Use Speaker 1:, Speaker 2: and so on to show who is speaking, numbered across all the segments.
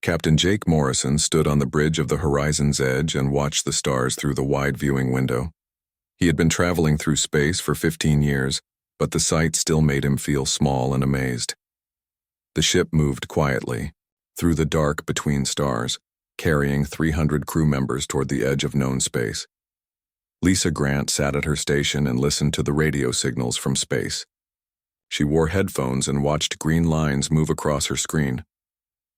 Speaker 1: Captain Jake Morrison stood on the bridge of the horizon's edge and watched the stars through the wide viewing window. He had been traveling through space for 15 years, but the sight still made him feel small and amazed. The ship moved quietly, through the dark between stars, carrying 300 crew members toward the edge of known space. Lisa Grant sat at her station and listened to the radio signals from space. She wore headphones and watched green lines move across her screen.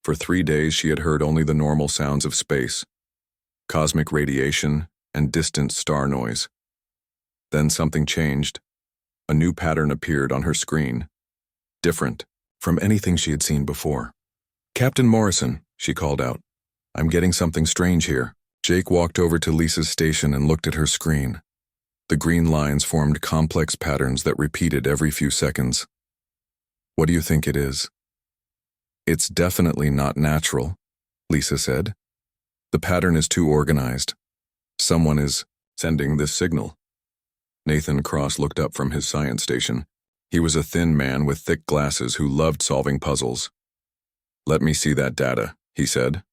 Speaker 1: For 3 days she had heard only the normal sounds of space, cosmic radiation, and distant star noise. Then something changed. A new pattern appeared on her screen, different from anything she had seen before. "Captain Morrison," she called out, "I'm getting something strange here." Jake walked over to Lisa's station and looked at her screen. The green lines formed complex patterns that repeated every few seconds. "What do you think it is?" "It's definitely not natural," Lisa said. "The pattern is too organized. Someone is sending this signal." Nathan Cross looked up from his science station. He was a thin man with thick glasses who loved solving puzzles. "Let me see that data," he said.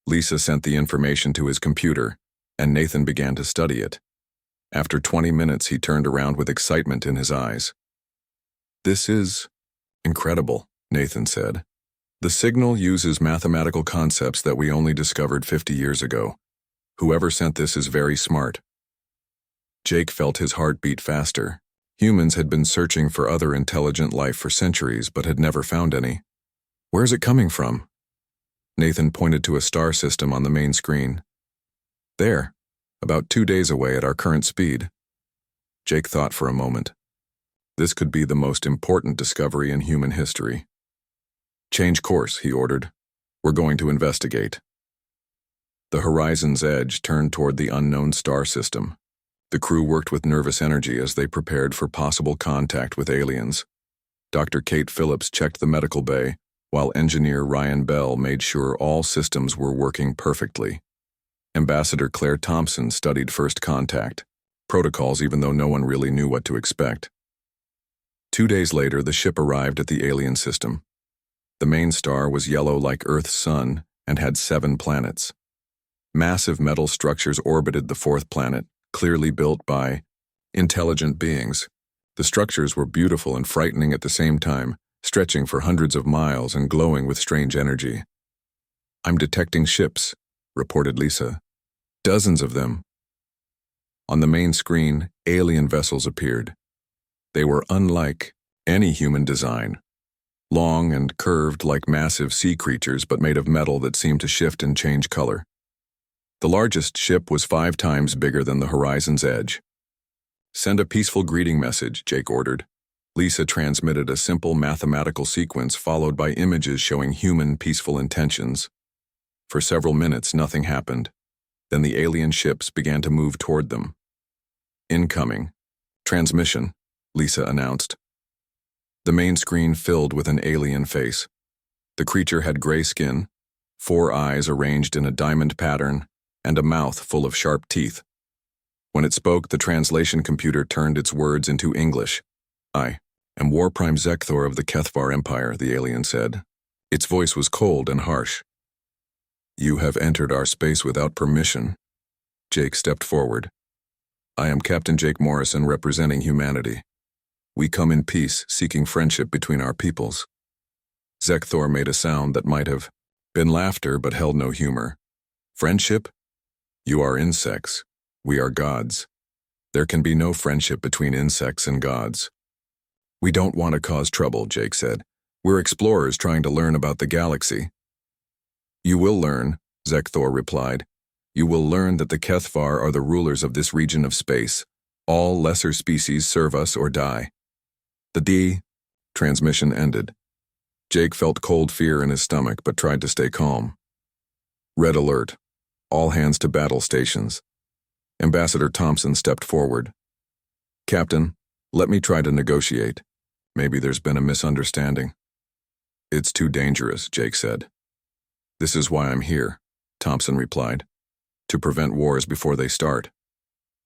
Speaker 1: Lisa sent the information to his computer, and Nathan began to study it. After 20 minutes, he turned around with excitement in his eyes. "This is incredible," Nathan said. "The signal uses mathematical concepts that we only discovered 50 years ago. Whoever sent this is very smart." Jake felt his heart beat faster. Humans had been searching for other intelligent life for centuries, but had never found any. "Where's it coming from?" Nathan pointed to a star system on the main screen. "There, about 2 days away at our current speed." Jake thought for a moment. This could be the most important discovery in human history. "Change course," he ordered. "We're going to investigate." The horizon's edge turned toward the unknown star system. The crew worked with nervous energy as they prepared for possible contact with aliens. Dr. Kate Phillips checked the medical bay, while engineer Ryan Bell made sure all systems were working perfectly. Ambassador Claire Thompson studied first contact protocols even though no one really knew what to expect. 2 days later, the ship arrived at the alien system. The main star was yellow like Earth's sun and had 7 planets. Massive metal structures orbited the 4th planet, clearly built by intelligent beings. The structures were beautiful and frightening at the same time, stretching for hundreds of miles and glowing with strange energy. "I'm detecting ships," reported Lisa. "Dozens of them." On the main screen, alien vessels appeared. They were unlike any human design. Long and curved like massive sea creatures, but made of metal that seemed to shift and change color. The largest ship was 5 times bigger than the horizon's edge. "Send a peaceful greeting message," Jake ordered. Lisa transmitted a simple mathematical sequence followed by images showing human peaceful intentions. For several minutes, nothing happened. Then the alien ships began to move toward them. "Incoming. Transmission," Lisa announced. The main screen filled with an alien face. The creature had gray skin, 4 eyes arranged in a diamond pattern, and a mouth full of sharp teeth. When it spoke, the translation computer turned its words into English. "I am War Prime Zekthor of the Kethvar Empire," the alien said. Its voice was cold and harsh. "You have entered our space without permission." Jake stepped forward. "I am Captain Jake Morrison representing humanity. We come in peace, seeking friendship between our peoples." Zekthor made a sound that might have been laughter but held no humor. "Friendship? You are insects. We are gods. There can be no friendship between insects and gods." "We don't want to cause trouble," Jake said. "We're explorers trying to learn about the galaxy." "You will learn," Zekthor replied. "You will learn that the Kethvar are the rulers of this region of space. All lesser species serve us or die." The transmission ended. Jake felt cold fear in his stomach but tried to stay calm. "Red alert. All hands to battle stations." Ambassador Thompson stepped forward. "Captain, let me try to negotiate. Maybe there's been a misunderstanding." "It's too dangerous," Jake said. "This is why I'm here," Thompson replied. "To prevent wars before they start."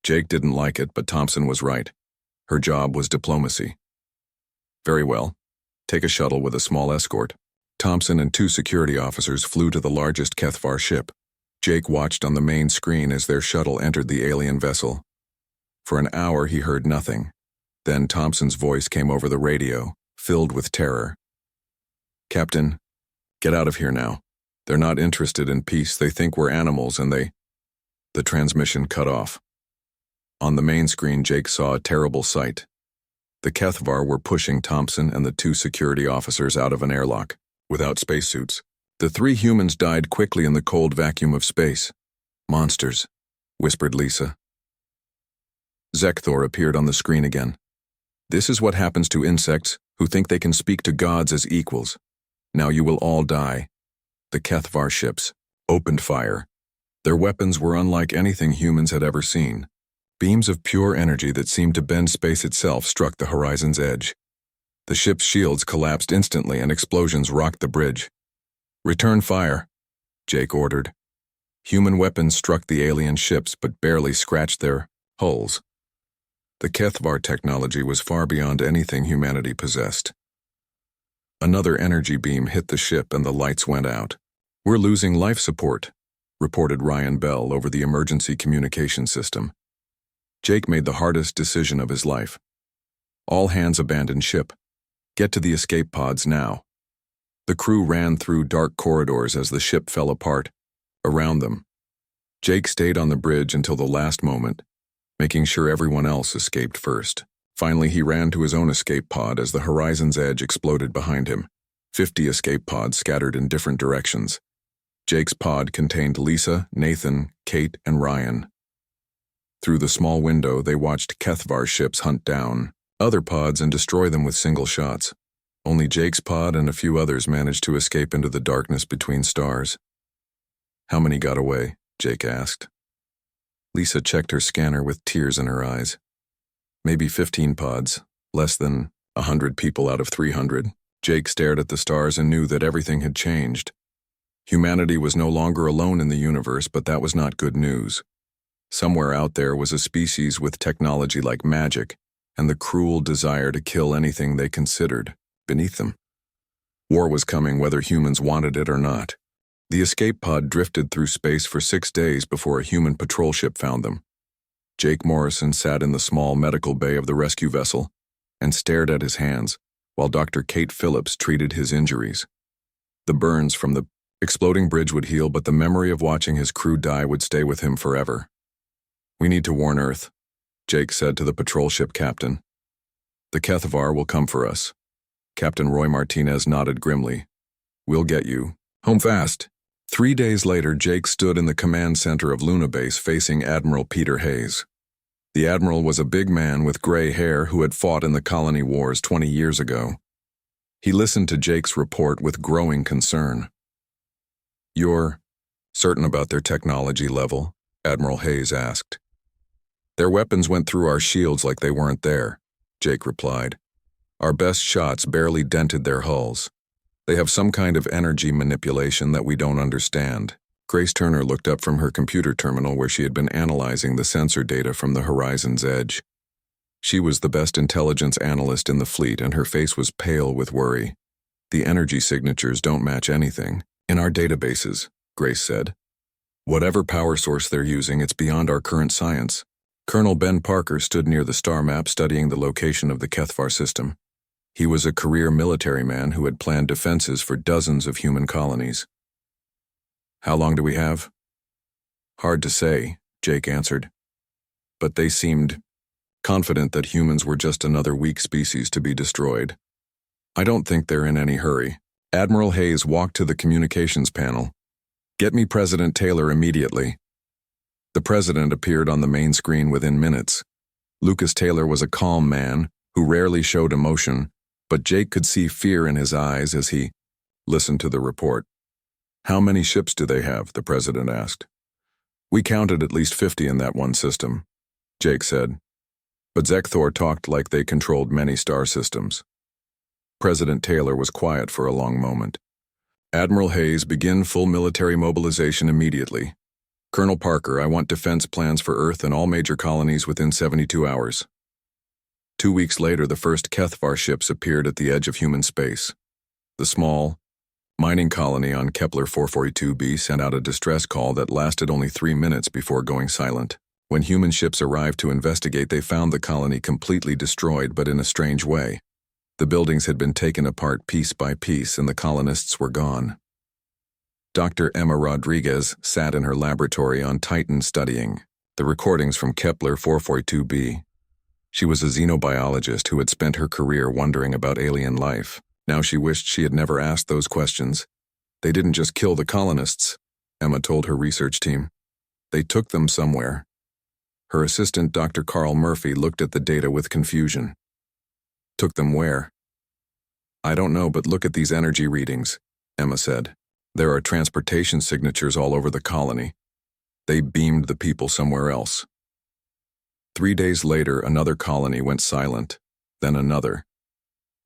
Speaker 1: Jake didn't like it, but Thompson was right. Her job was diplomacy. "Very well. Take a shuttle with a small escort. Thompson and two security officers flew to the largest HFY ship. Jake watched on the main screen as their shuttle entered the alien vessel. For an hour he heard nothing. Then Thompson's voice came over the radio, filled with terror. "Captain, get out of here now. They're not interested in peace. They think we're animals and they—" The transmission cut off. On the main screen, Jake saw a terrible sight. The HFY were pushing Thompson and the two security officers out of an airlock. Without spacesuits, the three humans died quickly in the cold vacuum of space. "Monsters," whispered Lisa. Zekthor appeared on the screen again. "This is what happens to insects who think they can speak to gods as equals. Now you will all die." The HFY ships opened fire. Their weapons were unlike anything humans had ever seen. Beams of pure energy that seemed to bend space itself struck the horizon's edge. The ship's shields collapsed instantly and explosions rocked the bridge. "Return fire," Jake ordered. Human weapons struck the alien ships but barely scratched their hulls. The HFY technology was far beyond anything humanity possessed. Another energy beam hit the ship and the lights went out. "We're losing life support," reported Ryan Bell over the emergency communication system. Jake made the hardest decision of his life. All hands abandoned ship. "Get to the escape pods now." The crew ran through dark corridors as the ship fell apart. Around them, Jake stayed on the bridge until the last moment, making sure everyone else escaped first. Finally, he ran to his own escape pod as the horizon's edge exploded behind him. 50 escape pods scattered in different directions. Jake's pod contained Lisa, Nathan, Kate, and Ryan. Through the small window, they watched HFY ships hunt down other pods and destroy them with single shots. Only Jake's pod and a few others managed to escape into the darkness between stars. "How many got away?" Jake asked. Lisa checked her scanner with tears in her eyes. "Maybe 15 pods, less than 100 people out of 300. Jake stared at the stars and knew that everything had changed. Humanity was no longer alone in the universe, but that was not good news. Somewhere out there was a species with technology like magic, and the cruel desire to kill anything they considered beneath them. War was coming whether humans wanted it or not. The escape pod drifted through space for 6 days before a human patrol ship found them. Jake Morrison sat in the small medical bay of the rescue vessel and stared at his hands while Dr. Kate Phillips treated his injuries. The burns from the exploding bridge would heal, but the memory of watching his crew die would stay with him forever. "We need to warn Earth," Jake said to the patrol ship captain. "The HFY will come for us." Captain Roy Martinez nodded grimly. "We'll get you home fast." 3 days later, Jake stood in the command center of Luna Base facing Admiral Peter Hayes. The Admiral was a big man with gray hair who had fought in the colony wars 20 years ago. He listened to Jake's report with growing concern. "You're certain about their technology level?" Admiral Hayes asked. "Their weapons went through our shields like they weren't there," Jake replied. "Our best shots barely dented their hulls. They have some kind of energy manipulation that we don't understand." Grace Turner looked up from her computer terminal where she had been analyzing the sensor data from the horizon's edge. She was the best intelligence analyst in the fleet, and her face was pale with worry. "The energy signatures don't match anything in our databases," Grace said. "Whatever power source they're using, it's beyond our current science." Colonel Ben Parker stood near the star map studying the location of the HFY system. He was a career military man who had planned defenses for dozens of human colonies. "How long do we have?" "Hard to say," Jake answered. But they seemed confident that humans were just another weak species to be destroyed. "I don't think they're in any hurry." Admiral Hayes walked to the communications panel. "Get me President Taylor immediately." The president appeared on the main screen within minutes. Lucas Taylor was a calm man who rarely showed emotion, but Jake could see fear in his eyes as he listened to the report. "How many ships do they have?" the president asked. "We counted at least 50 in that one system," Jake said. But Zekthor talked like they controlled many star systems. President Taylor was quiet for a long moment. "Admiral Hayes, begin full military mobilization immediately. Colonel Parker, I want defense plans for Earth and all major colonies within 72 hours. 2 weeks later, the first HFY ships appeared at the edge of human space. The small, Mining colony on Kepler 442b sent out a distress call that lasted only 3 minutes before going silent. When human ships arrived to investigate, they found the colony completely destroyed, but in a strange way. The buildings had been taken apart piece by piece, and the colonists were gone. Dr. Emma Rodriguez sat in her laboratory on Titan studying the recordings from Kepler 442b. She was a xenobiologist who had spent her career wondering about alien life. Now she wished she had never asked those questions. They didn't just kill the colonists, Emma told her research team. They took them somewhere. Her assistant, Dr. Carl Murphy, looked at the data with confusion. Took them where? I don't know, but look at these energy readings, Emma said. There are transportation signatures all over the colony. They beamed the people somewhere else. 3 days later, another colony went silent, then another.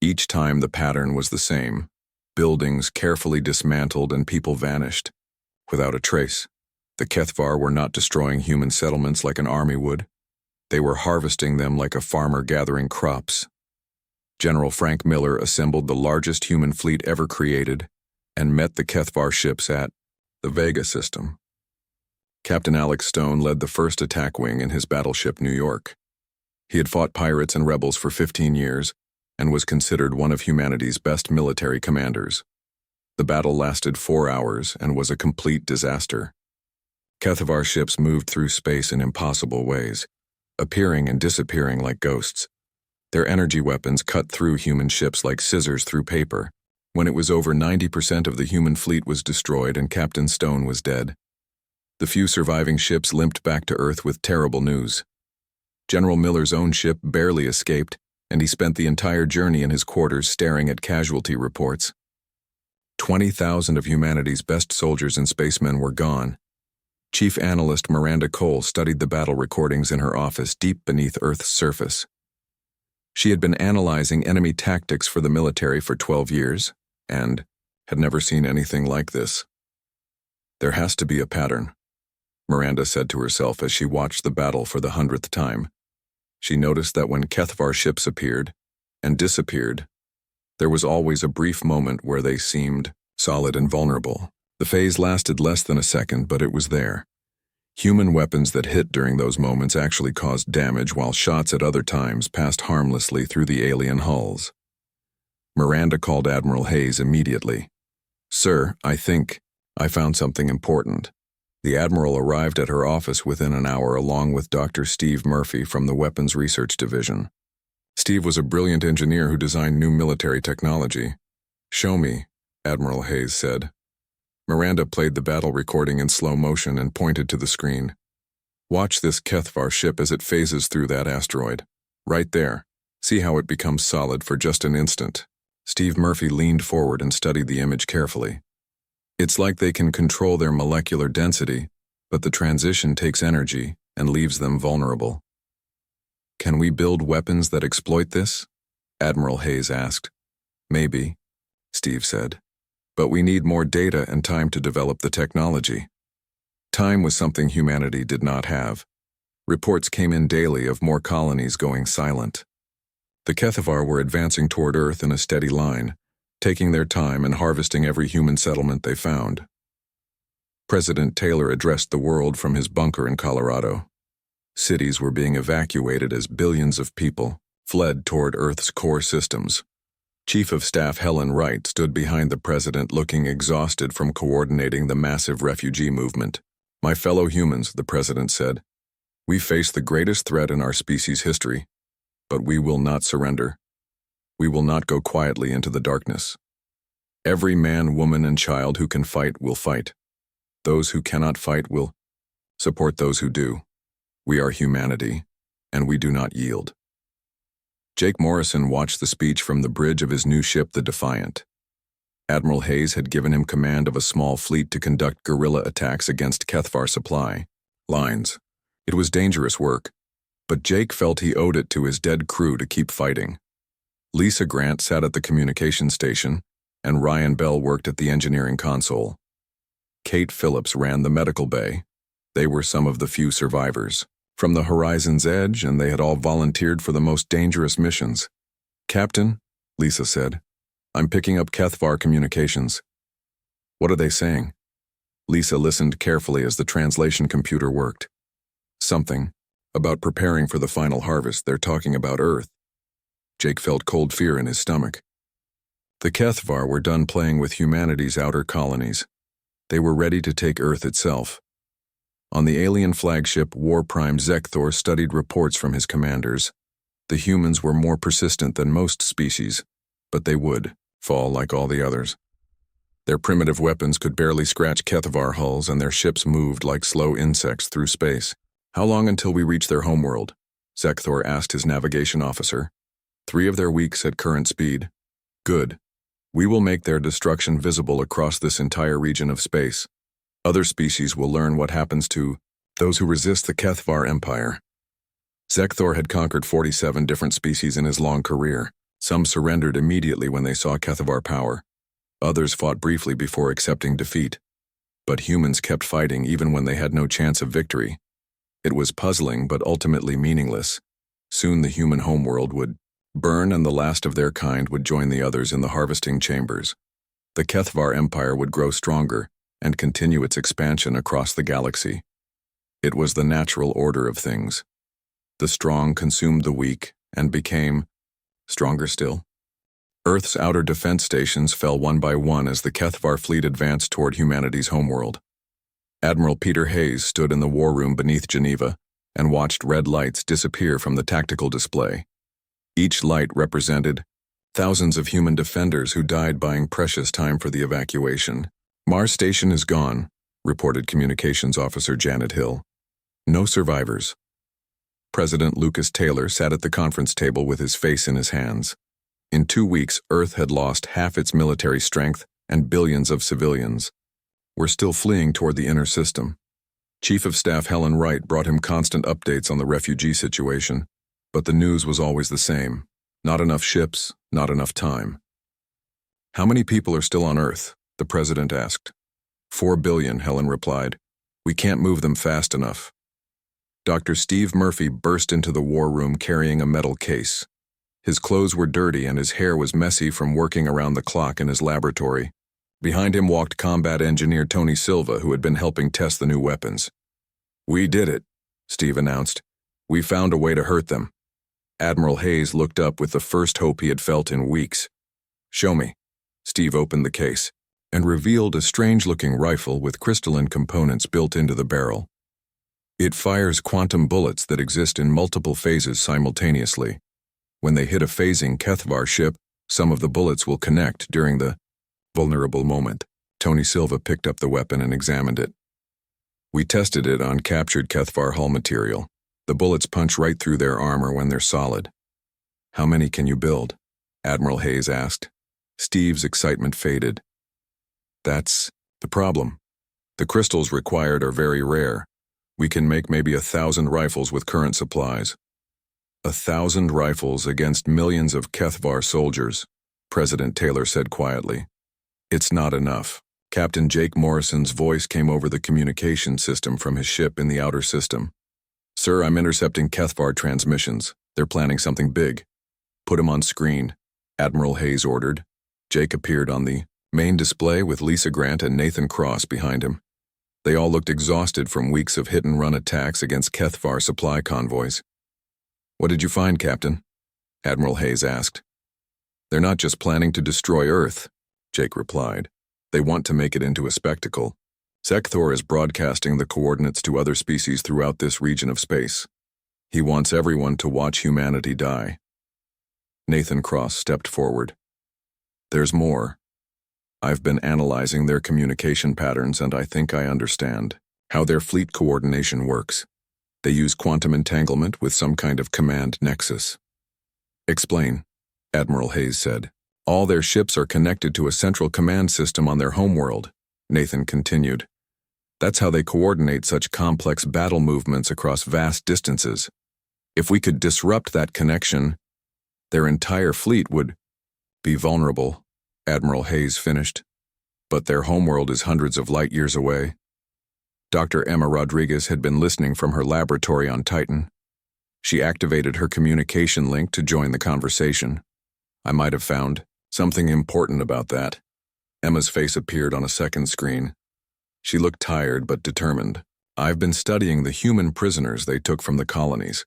Speaker 1: Each time the pattern was the same. Buildings carefully dismantled and people vanished, without a trace. The Kethvar were not destroying human settlements like an army would. They were harvesting them like a farmer gathering crops. General Frank Miller assembled the largest human fleet ever created and met the Kethvar ships at the Vega system. Captain Alex Stone led the first attack wing in his battleship New York. He had fought pirates and rebels for 15 years and was considered one of humanity's best military commanders. The battle lasted 4 hours and was a complete disaster. Kethvar ships moved through space in impossible ways, appearing and disappearing like ghosts. Their energy weapons cut through human ships like scissors through paper. When it was over, 90% of the human fleet was destroyed and Captain Stone was dead. The few surviving ships limped back to Earth with terrible news. General Miller's own ship barely escaped, and he spent the entire journey in his quarters staring at casualty reports. 20,000 of humanity's best soldiers and spacemen were gone. Chief Analyst Miranda Cole studied the battle recordings in her office deep beneath Earth's surface. She had been analyzing enemy tactics for the military for 12 years, and had never seen anything like this. There has to be a pattern, Miranda said to herself as she watched the battle for the 100th time. She noticed that when Kethvar ships appeared and disappeared, there was always a brief moment where they seemed solid and vulnerable. The phase lasted less than a second, but it was there. Human weapons that hit during those moments actually caused damage, while shots at other times passed harmlessly through the alien hulls. Miranda called Admiral Hayes immediately. "Sir, I think I found something important." The Admiral arrived at her office within an hour along with Dr. Steve Murphy from the Weapons Research Division. Steve was a brilliant engineer who designed new military technology. "Show me," Admiral Hayes said. Miranda played the battle recording in slow motion and pointed to the screen. "Watch this Kethvar ship as it phases through that asteroid. Right there. See how it becomes solid for just an instant." Steve Murphy leaned forward and studied the image carefully. "It's like they can control their molecular density, but the transition takes energy and leaves them vulnerable." "Can we build weapons that exploit this?" Admiral Hayes asked. "Maybe," Steve said. "But we need more data and time to develop the technology." Time was something humanity did not have. Reports came in daily of more colonies going silent. The Kethvar were advancing toward Earth in a steady line, taking their time and harvesting every human settlement they found. President Taylor addressed the world from his bunker in Colorado. Cities were being evacuated as billions of people fled toward Earth's core systems. Chief of Staff Helen Wright stood behind the president, looking exhausted from coordinating the massive refugee movement. "My fellow humans," the president said, "we face the greatest threat in our species' history, but we will not surrender. We will not go quietly into the darkness. Every man, woman, and child who can fight will fight. Those who cannot fight will support those who do. We are humanity, and we do not yield." Jake Morrison watched the speech from the bridge of his new ship, the Defiant. Admiral Hayes had given him command of a small fleet to conduct guerrilla attacks against Kethvar supply lines. It was dangerous work, but Jake felt he owed it to his dead crew to keep fighting. Lisa Grant sat at the communication station, and Ryan Bell worked at the engineering console. Kate Phillips ran the medical bay. They were some of the few survivors from the horizon's edge, and they had all volunteered for the most dangerous missions. "Captain," Lisa said, "I'm picking up Kethvar communications. What are they saying? Lisa listened carefully as the translation computer worked. Something about preparing for the final harvest. They're talking about Earth. Jake felt cold fear in his stomach. The Kethvar were done playing with humanity's outer colonies. They were ready to take Earth itself. On the alien flagship, War Prime Zekthor studied reports from his commanders. The humans were more persistent than most species, but they would fall like all the others. Their primitive weapons could barely scratch Kethvar hulls, and their ships moved like slow insects through space. How long until we reach their homeworld? Zekthor asked his navigation officer. 3 of their weeks at current speed. Good. We will make their destruction visible across this entire region of space. Other species will learn what happens to those who resist the Kethvar Empire. Zekthor had conquered 47 different species in his long career. Some surrendered immediately when they saw Kethvar power. Others fought briefly before accepting defeat. But humans kept fighting even when they had no chance of victory. It was puzzling but ultimately meaningless. Soon the human homeworld would burn, and the last of their kind would join the others in the harvesting chambers. The Kethvar Empire would grow stronger and continue its expansion across the galaxy. It was the natural order of things. The strong consumed the weak and became stronger still. Earth's outer defense stations fell one by one as the Kethvar fleet advanced toward humanity's homeworld. Admiral Peter Hayes stood in the war room beneath Geneva and watched red lights disappear from the tactical display. Each light represented thousands of human defenders who died buying precious time for the evacuation. Mars Station is gone, reported Communications Officer Janet Hill. No survivors. President Lucas Taylor sat at the conference table with his face in his hands. In 2 weeks, Earth had lost half its military strength and billions of civilians. We're still fleeing toward the inner system. Chief of Staff Helen Wright brought him constant updates on the refugee situation, but the news was always the same. Not enough ships, not enough time. How many people are still on Earth? The president asked. 4 billion, Helen replied. We can't move them fast enough. Dr. Steve Murphy burst into the war room carrying a metal case. His clothes were dirty and his hair was messy from working around the clock in his laboratory. Behind him walked combat engineer Tony Silva, who had been helping test the new weapons. We did it, Steve announced. We found a way to hurt them. Admiral Hayes looked up with the first hope he had felt in weeks. Show me. Steve opened the case and revealed a strange-looking rifle with crystalline components built into the barrel. It fires quantum bullets that exist in multiple phases simultaneously. When they hit a phasing Kethvar ship, some of the bullets will connect during the vulnerable moment. Tony Silva picked up the weapon and examined it. We tested it on captured Kethvar hull material. The bullets punch right through their armor when they're solid. How many can you build? Admiral Hayes asked. Steve's excitement faded. That's the problem. The crystals required are very rare. We can make maybe 1,000 rifles with current supplies. 1,000 rifles against millions of Kethvar soldiers, President Taylor said quietly. It's not enough. Captain Jake Morrison's voice came over the communication system from his ship in the outer system. Sir, I'm intercepting Kethvar transmissions. They're planning something big. Put him on screen, Admiral Hayes ordered. Jake appeared on the main display with Lisa Grant and Nathan Cross behind him. They all looked exhausted from weeks of hit-and-run attacks against Kethvar supply convoys. What did you find, Captain? Admiral Hayes asked. They're not just planning to destroy Earth, Jake replied. They want to make it into a spectacle. Zekthor is broadcasting the coordinates to other species throughout this region of space. He wants everyone to watch humanity die. Nathan Cross stepped forward. There's more. I've been analyzing their communication patterns and I think I understand how their fleet coordination works. They use quantum entanglement with some kind of command nexus. Explain, Admiral Hayes said. All their ships are connected to a central command system on their homeworld, Nathan continued. That's how they coordinate such complex battle movements across vast distances. If we could disrupt that connection, their entire fleet would be vulnerable, Admiral Hayes finished. But their homeworld is hundreds of light years away. Dr. Emma Rodriguez had been listening from her laboratory on Titan. She activated her communication link to join the conversation. I might have found something important about that. Emma's face appeared on a second screen. She looked tired but determined. I've been studying the human prisoners they took from the colonies.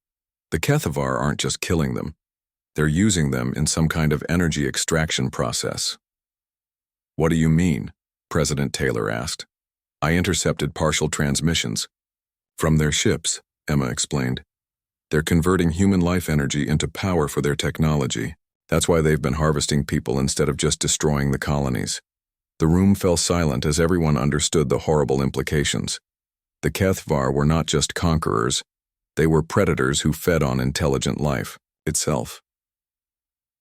Speaker 1: The Kethavar aren't just killing them. They're using them in some kind of energy extraction process. What do you mean? President Taylor asked. I intercepted partial transmissions. From their ships, Emma explained. They're converting human life energy into power for their technology. That's why they've been harvesting people instead of just destroying the colonies. The room fell silent as everyone understood the horrible implications. The Kethavar were not just conquerors. They were predators who fed on intelligent life itself.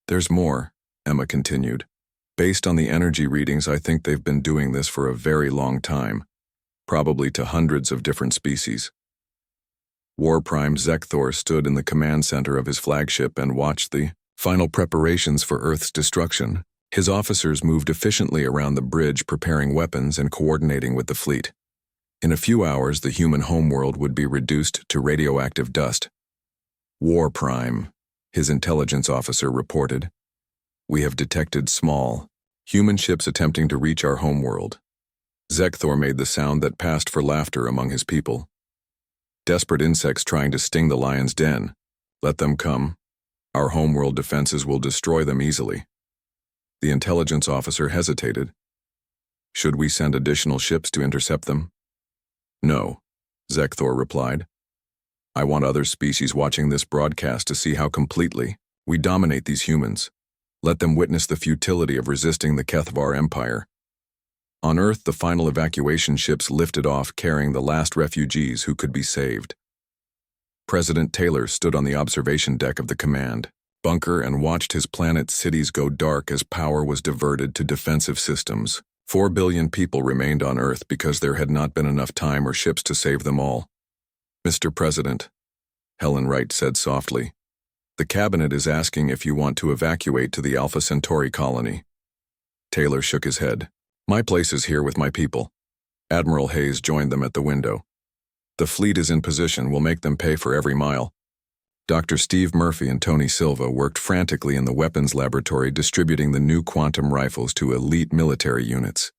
Speaker 1: There's more, Emma continued. Based on the energy readings, I think they've been doing this for a very long time, probably to hundreds of different species. War Prime Zekthor stood in the command center of his flagship and watched the final preparations for Earth's destruction. His officers moved efficiently around the bridge, preparing weapons and coordinating with the fleet. In a few hours, the human homeworld would be reduced to radioactive dust. War Prime, his intelligence officer reported. We have detected small, human ships attempting to reach our homeworld. Zekthor made the sound that passed for laughter among his people. Desperate insects trying to sting the lion's den. Let them come. Our homeworld defenses will destroy them easily. The intelligence officer hesitated. Should we send additional ships to intercept them? No, Zekthor replied. I want other species watching this broadcast to see how completely we dominate these humans. Let them witness the futility of resisting the Kethavar Empire. On Earth, the final evacuation ships lifted off carrying the last refugees who could be saved. President Taylor stood on the observation deck of the command bunker and watched his planet's cities go dark as power was diverted to defensive systems. 4 billion people remained on Earth because there had not been enough time or ships to save them all. Mr. President, Helen Wright said softly, the cabinet is asking if you want to evacuate to the Alpha Centauri colony. Taylor shook his head. My place is here with my people. Admiral Hayes joined them at the window. The fleet is in position. We'll make them pay for every mile. Dr. Steve Murphy and Tony Silva worked frantically in the weapons laboratory distributing the new quantum rifles to elite military units.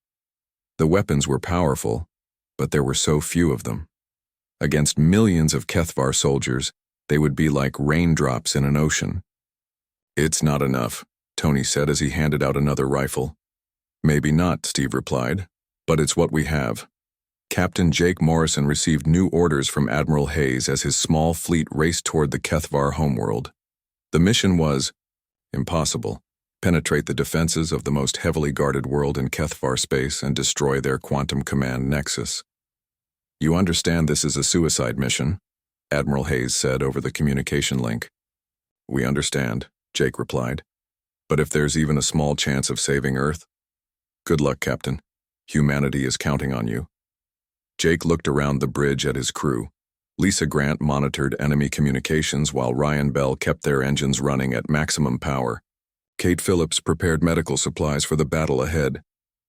Speaker 1: The weapons were powerful, but there were so few of them. Against millions of Kethavar soldiers, they would be like raindrops in an ocean. It's not enough, Tony said as he handed out another rifle. Maybe not, Steve replied, but it's what we have. Captain Jake Morrison received new orders from Admiral Hayes as his small fleet raced toward the Kethavar homeworld. The mission was impossible. Penetrate the defenses of the most heavily guarded world in Kethavar space and destroy their quantum command nexus. You understand this is a suicide mission, Admiral Hayes said over the communication link. We understand, Jake replied. But if there's even a small chance of saving Earth, good luck, Captain. Humanity is counting on you. Jake looked around the bridge at his crew. Lisa Grant monitored enemy communications while Ryan Bell kept their engines running at maximum power. Kate Phillips prepared medical supplies for the battle ahead.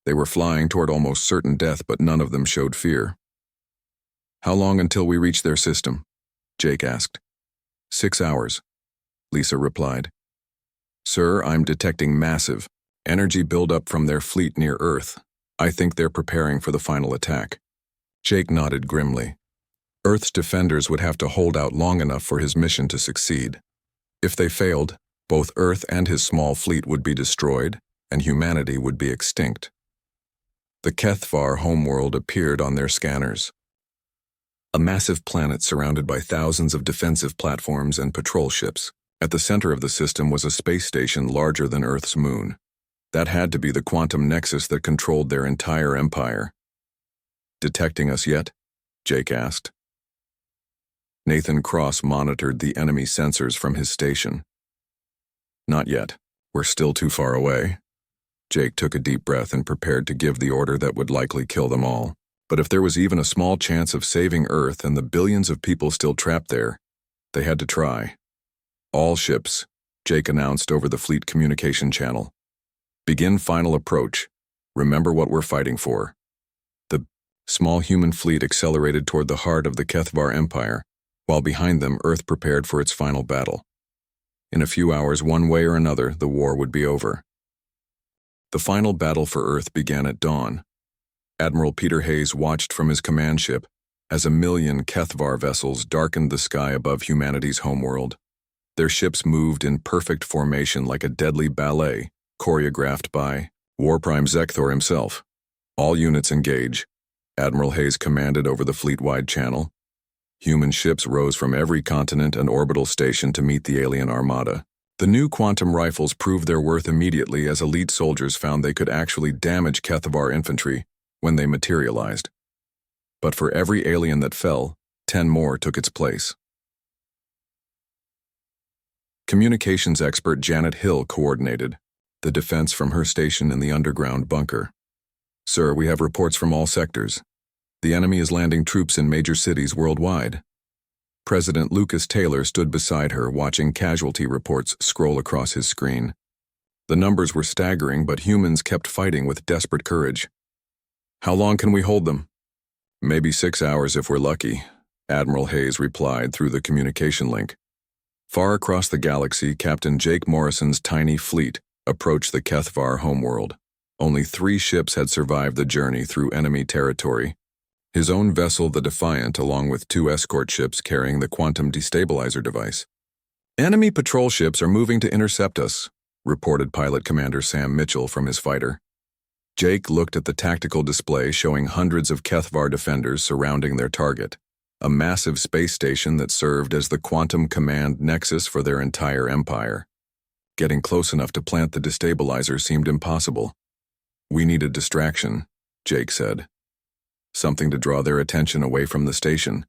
Speaker 1: They were flying toward almost certain death, but none of them showed fear. How long until we reach their system? Jake asked. 6 hours, Lisa replied. Sir, I'm detecting massive energy buildup from their fleet near Earth. I think they're preparing for the final attack. Jake nodded grimly. Earth's defenders would have to hold out long enough for his mission to succeed. If they failed, both Earth and his small fleet would be destroyed, and humanity would be extinct. The Kethavar homeworld appeared on their scanners. A massive planet surrounded by thousands of defensive platforms and patrol ships. At the center of the system was a space station larger than Earth's moon. That had to be the quantum nexus that controlled their entire empire. Detecting us yet? Jake asked. Nathan Cross monitored the enemy sensors from his station. Not yet. We're still too far away. Jake took a deep breath and prepared to give the order that would likely kill them all. But if there was even a small chance of saving Earth and the billions of people still trapped there, they had to try. All ships, Jake announced over the fleet communication channel. Begin final approach. Remember what we're fighting for. The small human fleet accelerated toward the heart of the Kethavar Empire, while behind them Earth prepared for its final battle. In a few hours, one way or another, the war would be over. The final battle for Earth began at dawn. Admiral Peter Hayes watched from his command ship as 1,000,000 Kethvar vessels darkened the sky above humanity's homeworld. Their ships moved in perfect formation like a deadly ballet, choreographed by War Prime Zekthor himself. All units engage, Admiral Hayes commanded over the fleet-wide channel. Human ships rose from every continent and orbital station to meet the alien armada. The new quantum rifles proved their worth immediately as elite soldiers found they could actually damage Kethvar infantry when they materialized. But for every alien that fell, 10 more took its place. Communications expert Janet Hill coordinated the defense from her station in the underground bunker. "Sir, we have reports from all sectors. The enemy is landing troops in major cities worldwide." President Lucas Taylor stood beside her, watching casualty reports scroll across his screen. The numbers were staggering, but humans kept fighting with desperate courage. "How long can we hold them?" "Maybe 6 hours if we're lucky," Admiral Hayes replied through the communication link. Far across the galaxy, Captain Jake Morrison's tiny fleet approached the Kethvar homeworld. Only 3 ships had survived the journey through enemy territory. His own vessel, the Defiant, along with 2 escort ships carrying the quantum destabilizer device. "Enemy patrol ships are moving to intercept us," reported Pilot Commander Sam Mitchell from his fighter. Jake looked at the tactical display showing hundreds of Kethvar defenders surrounding their target, a massive space station that served as the quantum command nexus for their entire empire. Getting close enough to plant the destabilizer seemed impossible. "We need a distraction," Jake said. Something to draw their attention away from the station.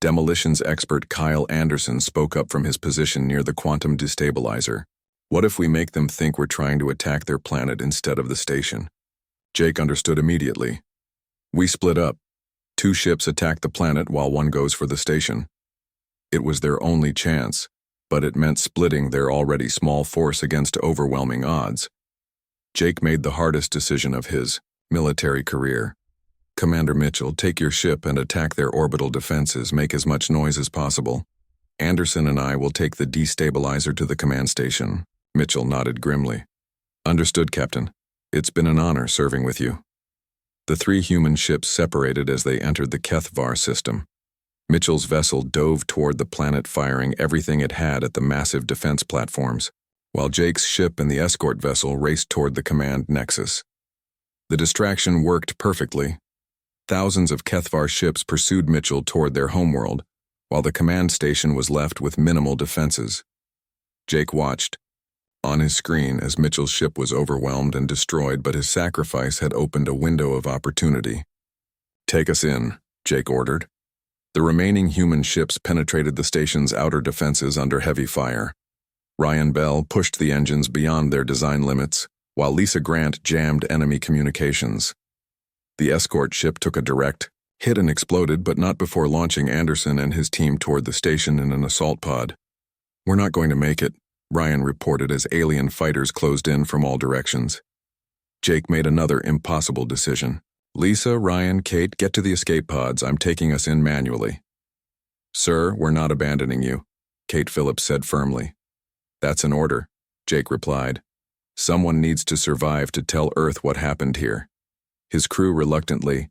Speaker 1: Demolitions expert Kyle Anderson spoke up from his position near the quantum destabilizer. "What if we make them think we're trying to attack their planet instead of the station?" Jake understood immediately. "We split up. 2 ships attack the planet while 1 goes for the station." It was their only chance, but it meant splitting their already small force against overwhelming odds. Jake made the hardest decision of his military career. "Commander Mitchell, take your ship and attack their orbital defenses, make as much noise as possible. Anderson and I will take the destabilizer to the command station." Mitchell nodded grimly. "Understood, Captain. It's been an honor serving with you." The 3 human ships separated as they entered the Kethvar system. Mitchell's vessel dove toward the planet, firing everything it had at the massive defense platforms, while Jake's ship and the escort vessel raced toward the command nexus. The distraction worked perfectly. Thousands of Kethvar ships pursued Mitchell toward their homeworld, while the command station was left with minimal defenses. Jake watched on his screen as Mitchell's ship was overwhelmed and destroyed, but his sacrifice had opened a window of opportunity. "Take us in," Jake ordered. The remaining human ships penetrated the station's outer defenses under heavy fire. Ryan Bell pushed the engines beyond their design limits, while Lisa Grant jammed enemy communications. The escort ship took a direct hit and exploded, but not before launching Anderson and his team toward the station in an assault pod. "We're not going to make it," Ryan reported as alien fighters closed in from all directions. Jake made another impossible decision. "Lisa, Ryan, Kate, get to the escape pods. I'm taking us in manually." "Sir, we're not abandoning you," Kate Phillips said firmly. "That's an order," Jake replied. "Someone needs to survive to tell Earth what happened here." His crew reluctantly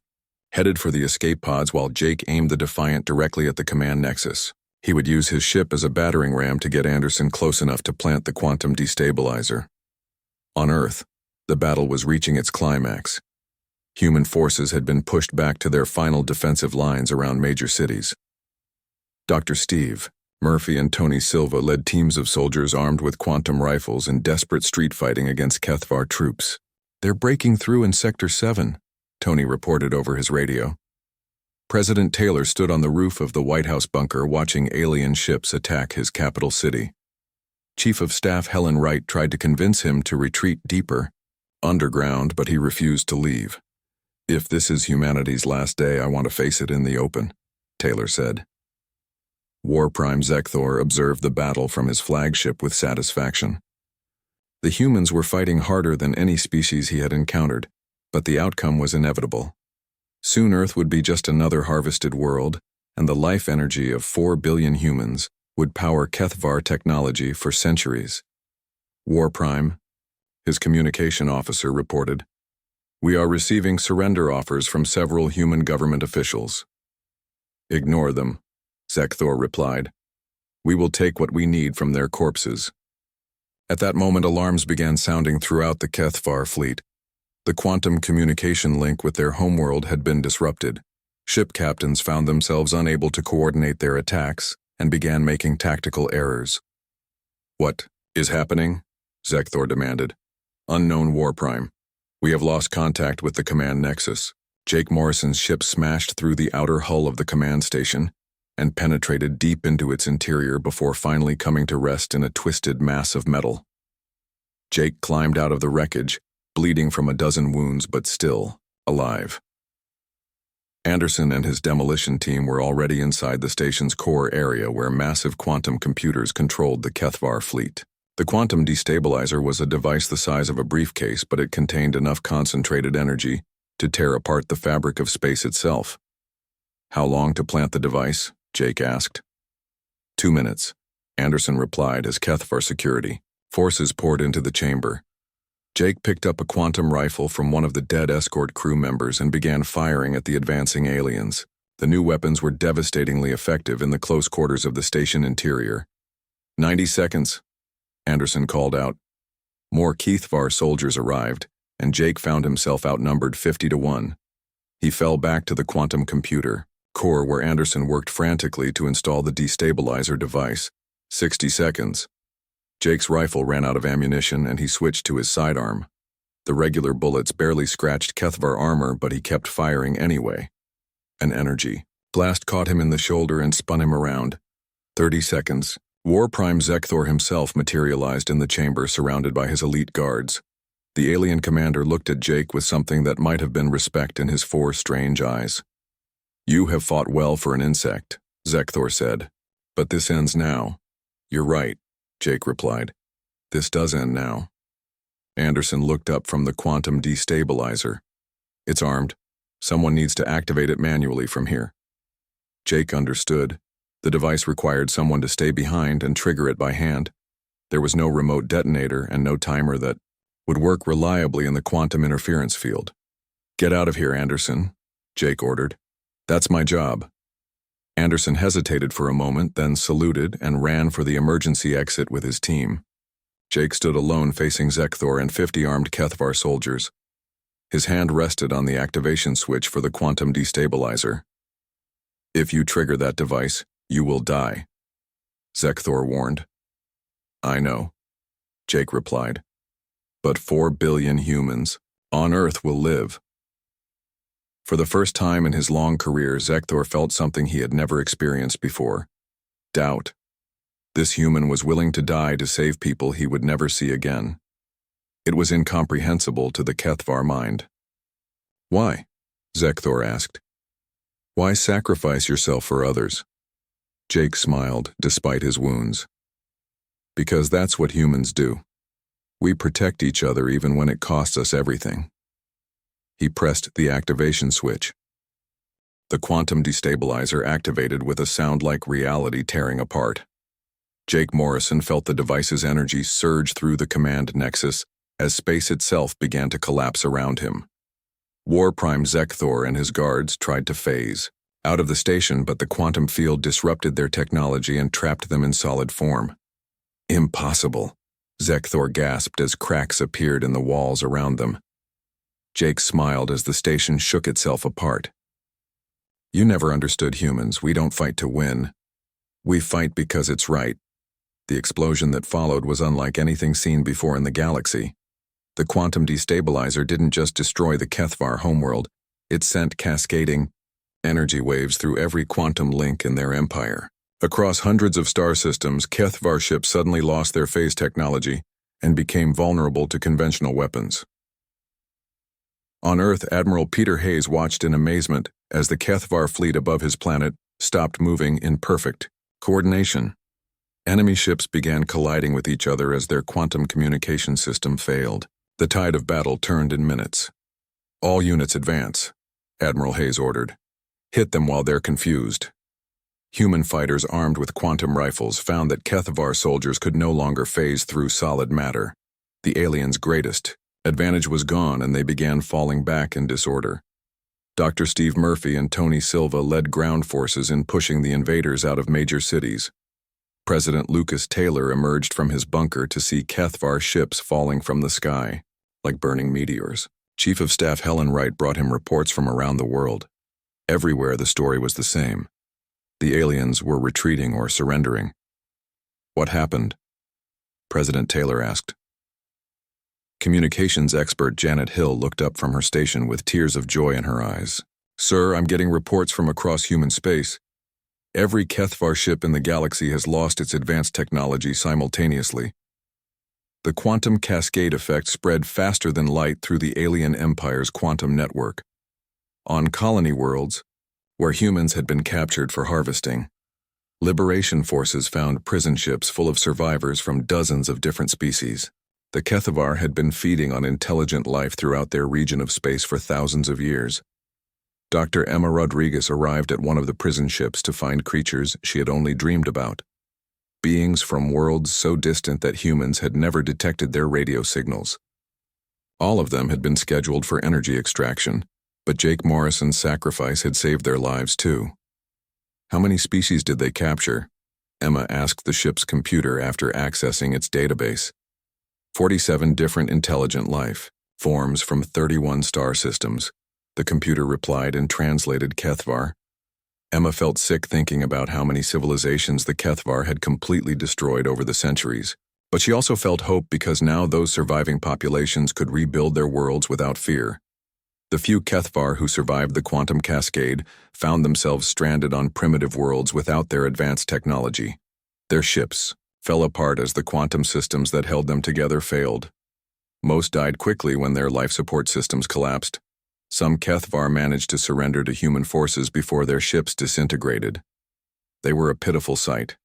Speaker 1: headed for the escape pods while Jake aimed the Defiant directly at the command nexus. He would use his ship as a battering ram to get Anderson close enough to plant the quantum destabilizer. On Earth, the battle was reaching its climax. Human forces had been pushed back to their final defensive lines around major cities. Dr. Steve, Murphy, and Tony Silva led teams of soldiers armed with quantum rifles in desperate street fighting against Kethvar troops. "They're breaking through in Sector 7, Tony reported over his radio. President Taylor stood on the roof of the White House bunker watching alien ships attack his capital city. Chief of Staff Helen Wright tried to convince him to retreat deeper, underground, but he refused to leave. "If this is humanity's last day, I want to face it in the open," Taylor said. War Prime Zekthor observed the battle from his flagship with satisfaction. The humans were fighting harder than any species he had encountered, but the outcome was inevitable. Soon Earth would be just another harvested world, and the life energy of 4 billion humans would power Kethvar technology for centuries. War Prime, his communication officer reported. "We are receiving surrender offers from several human government officials." "Ignore them," Zekthor replied. "We will take what we need from their corpses." At that moment, alarms began sounding throughout the Kethvar fleet. The quantum communication link with their homeworld had been disrupted. Ship captains found themselves unable to coordinate their attacks and began making tactical errors. "What is happening?" Zekthor demanded. "Unknown War Prime. We have lost contact with the command nexus." Jake Morrison's ship smashed through the outer hull of the command station and penetrated deep into its interior before finally coming to rest in a twisted mass of metal. Jake climbed out of the wreckage, bleeding from a dozen wounds but still alive. Anderson and his demolition team were already inside the station's core area where massive quantum computers controlled the Kethvar fleet. The quantum destabilizer was a device the size of a briefcase, but it contained enough concentrated energy to tear apart the fabric of space itself. "How long to plant the device?" Jake asked. 2 minutes, Anderson replied as Kethvar security forces poured into the chamber. Jake picked up a quantum rifle from one of the dead escort crew members and began firing at the advancing aliens. The new weapons were devastatingly effective in the close quarters of the station interior. 90 seconds, Anderson called out. More Kethvar soldiers arrived, and Jake found himself outnumbered 50-1. He fell back to the quantum computer core where Anderson worked frantically to install the destabilizer device. 60 seconds. Jake's rifle ran out of ammunition and he switched to his sidearm. The regular bullets barely scratched Kethvar armor, but he kept firing anyway. An energy blast caught him in the shoulder and spun him around. 30 seconds. War Prime Zekthor himself materialized in the chamber surrounded by his elite guards. The alien commander looked at Jake with something that might have been respect in his 4 strange eyes. "You have fought well for an insect," Zekthor said. "But this ends now." "You're right," Jake replied. "This does end now." Anderson looked up from the quantum destabilizer. "It's armed. Someone needs to activate it manually from here." Jake understood. The device required someone to stay behind and trigger it by hand. There was no remote detonator and no timer that would work reliably in the quantum interference field. "Get out of here, Anderson," Jake ordered. "That's my job." Anderson hesitated for a moment, then saluted and ran for the emergency exit with his team. Jake stood alone facing Zekthor and 50 armed Kethvar soldiers. His hand rested on the activation switch for the quantum destabilizer. "If you trigger that device, you will die," Zekthor warned. "I know," Jake replied. "But 4 billion humans on Earth will live." For the first time in his long career, Zekthor felt something he had never experienced before. Doubt. This human was willing to die to save people he would never see again. It was incomprehensible to the Kethvar mind. "Why?" Zekthor asked. "Why sacrifice yourself for others?" Jake smiled, despite his wounds. "Because that's what humans do. We protect each other even when it costs us everything." He pressed the activation switch. The quantum destabilizer activated with a sound like reality tearing apart. Jake Morrison felt the device's energy surge through the command nexus as space itself began to collapse around him. War Prime Zekthor and his guards tried to phase out of the station, but the quantum field disrupted their technology and trapped them in solid form. "Impossible," Zekthor gasped as cracks appeared in the walls around them. Jake smiled as the station shook itself apart. "You never understood humans. We don't fight to win. We fight because it's right." The explosion that followed was unlike anything seen before in the galaxy. The quantum destabilizer didn't just destroy the Kethvar homeworld, it sent cascading energy waves through every quantum link in their empire. Across hundreds of star systems, Kethvar ships suddenly lost their phase technology and became vulnerable to conventional weapons. On Earth, Admiral Peter Hayes watched in amazement as the Kethvar fleet above his planet stopped moving in perfect coordination. Enemy ships began colliding with each other as their quantum communication system failed. The tide of battle turned in minutes. "All units advance," Admiral Hayes ordered. "Hit them while they're confused." Human fighters armed with quantum rifles found that Kethvar soldiers could no longer phase through solid matter. The aliens' greatest advantage was gone, and they began falling back in disorder. Dr. Steve Murphy and Tony Silva led ground forces in pushing the invaders out of major cities. President Lucas Taylor emerged from his bunker to see Kethvar ships falling from the sky, like burning meteors. Chief of Staff Helen Wright brought him reports from around the world. Everywhere the story was the same. The aliens were retreating or surrendering. What happened? President Taylor asked. Communications expert Janet Hill looked up from her station with tears of joy in her eyes. Sir, I'm getting reports from across human space. Every Kethvar ship in the galaxy has lost its advanced technology simultaneously. The quantum cascade effect spread faster than light through the alien empire's quantum network. On colony worlds, where humans had been captured for harvesting, liberation forces found prison ships full of survivors from dozens of different species. The Kethvar had been feeding on intelligent life throughout their region of space for thousands of years. Dr. Emma Rodriguez arrived at one of the prison ships to find creatures she had only dreamed about. Beings from worlds so distant that humans had never detected their radio signals. All of them had been scheduled for energy extraction, but Jake Morrison's sacrifice had saved their lives too. How many species did they capture? Emma asked the ship's computer after accessing its database. 47 different intelligent life forms from 31 star systems, the computer replied and translated Kethvar. Emma felt sick thinking about how many civilizations the Kethvar had completely destroyed over the centuries, but she also felt hope because now those surviving populations could rebuild their worlds without fear. The few Kethvar who survived the quantum cascade found themselves stranded on primitive worlds without their advanced technology. Their ships fell apart as the quantum systems that held them together failed. Most died quickly when their life support systems collapsed. Some Kethvar managed to surrender to human forces before their ships disintegrated. They were a pitiful sight.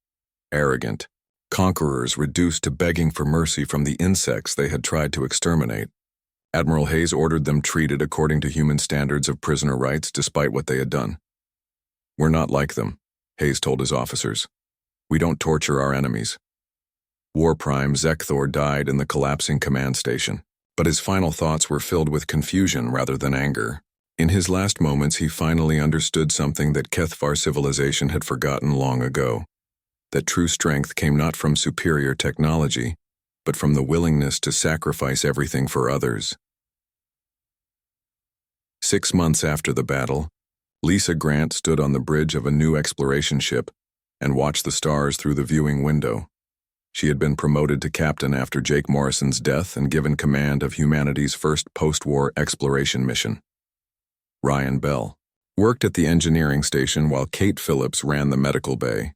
Speaker 1: Arrogant conquerors reduced to begging for mercy from the insects they had tried to exterminate. Admiral Hayes ordered them treated according to human standards of prisoner rights despite what they had done. We're not like them, Hayes told his officers. We don't torture our enemies. War Prime Zekthor died in the collapsing command station, but his final thoughts were filled with confusion rather than anger. In his last moments, he finally understood something that Kethvar civilization had forgotten long ago. That true strength came not from superior technology, but from the willingness to sacrifice everything for others. 6 months after the battle, Lisa Grant stood on the bridge of a new exploration ship and watched the stars through the viewing window. She had been promoted to captain after Jake Morrison's death and given command of humanity's first post-war exploration mission. Ryan Bell worked at the engineering station while Kate Phillips ran the medical bay.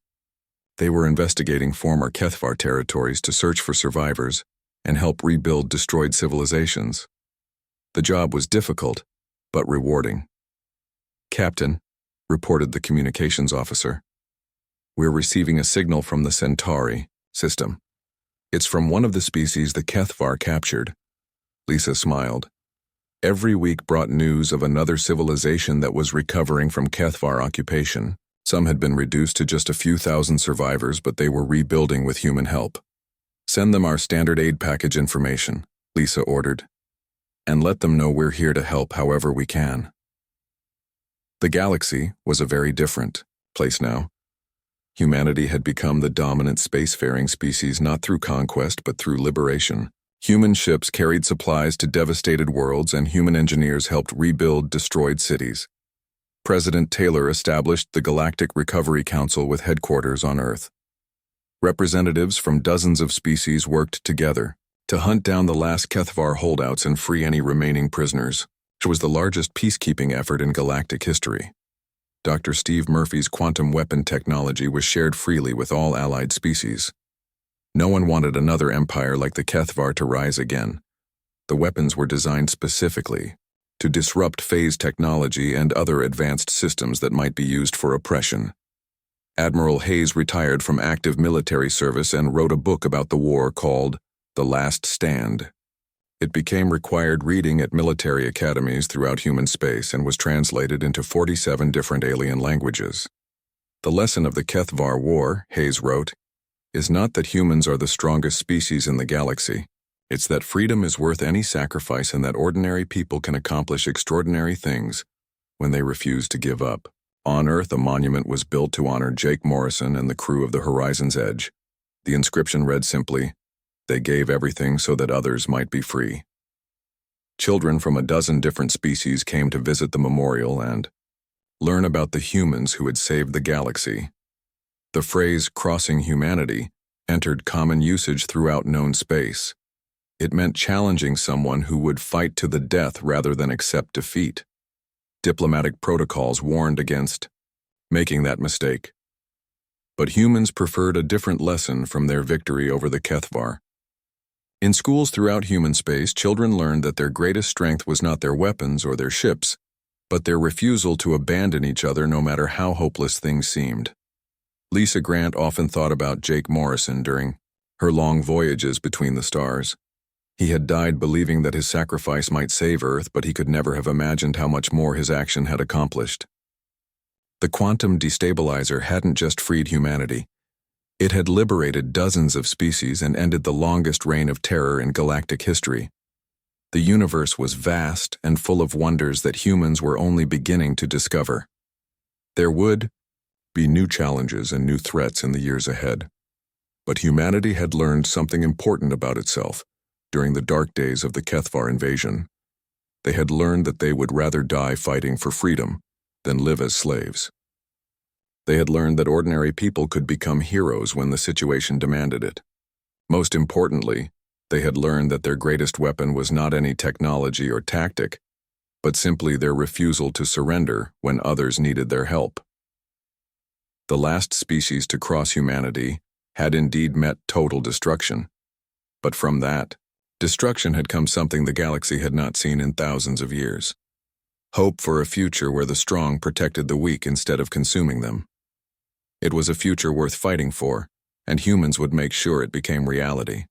Speaker 1: They were investigating former Kethvar territories to search for survivors and help rebuild destroyed civilizations. The job was difficult, but rewarding. Captain, reported the communications officer, we're receiving a signal from the Centauri system. It's from one of the species the Kethvar captured. Lisa smiled. Every week brought news of another civilization that was recovering from Kethvar occupation. Some had been reduced to just a few thousand survivors, but they were rebuilding with human help. Send them our standard aid package information, Lisa ordered, and let them know we're here to help however we can. The galaxy was a very different place now. Humanity had become the dominant spacefaring species not through conquest but through liberation. Human ships carried supplies to devastated worlds and human engineers helped rebuild destroyed cities. President Taylor established the Galactic Recovery Council with headquarters on Earth. Representatives from dozens of species worked together to hunt down the last Kethvar holdouts and free any remaining prisoners. It was the largest peacekeeping effort in galactic history. Dr. Steve Murphy's quantum weapon technology was shared freely with all allied species. No one wanted another empire like the Kethvar to rise again. The weapons were designed specifically to disrupt phase technology and other advanced systems that might be used for oppression. Admiral Hayes retired from active military service and wrote a book about the war called The Last Stand. It became required reading at military academies throughout human space and was translated into 47 different alien languages. The lesson of the Kethvar War, Hayes wrote, is not that humans are the strongest species in the galaxy, It's that freedom is worth any sacrifice and that ordinary people can accomplish extraordinary things when they refuse to give up. On Earth, a monument was built to honor Jake Morrison and the crew of the Horizon's Edge. The inscription read simply, "They gave everything so that others might be free." Children from a dozen different species came to visit the memorial and learn about the humans who had saved the galaxy. The phrase "crossing humanity" entered common usage throughout known space. It meant challenging someone who would fight to the death rather than accept defeat. Diplomatic protocols warned against making that mistake. But humans preferred a different lesson from their victory over the Kethvar. In schools throughout human space, children learned that their greatest strength was not their weapons or their ships, but their refusal to abandon each other no matter how hopeless things seemed. Lisa Grant often thought about Jake Morrison during her long voyages between the stars. He had died believing that his sacrifice might save Earth, but he could never have imagined how much more his action had accomplished. The quantum destabilizer hadn't just freed humanity. It had liberated dozens of species and ended the longest reign of terror in galactic history. The universe was vast and full of wonders that humans were only beginning to discover. There would be new challenges and new threats in the years ahead. But humanity had learned something important about itself. During the dark days of the Kethvar invasion, they had learned that they would rather die fighting for freedom than live as slaves. They had learned that ordinary people could become heroes when the situation demanded it. Most importantly, they had learned that their greatest weapon was not any technology or tactic, but simply their refusal to surrender when others needed their help. The last species to cross humanity had indeed met total destruction. But from that, destruction had come something the galaxy had not seen in thousands of years. Hope for a future where the strong protected the weak instead of consuming them. It was a future worth fighting for, and humans would make sure it became reality.